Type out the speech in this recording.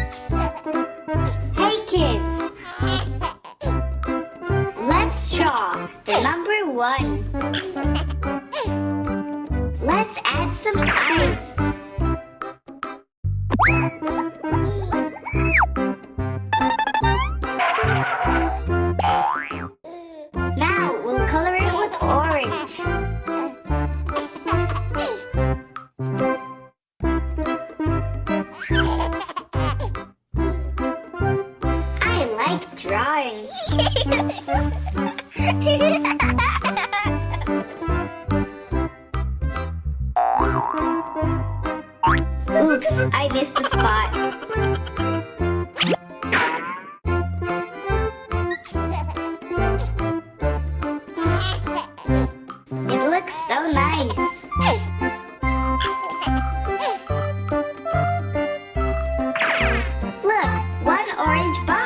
Hey kids, let's draw the number 1. Let's add some ice. Now we'll color it with orange. I like drawing. Oops, I missed the spot. It looks so nice. Look, one orange ball.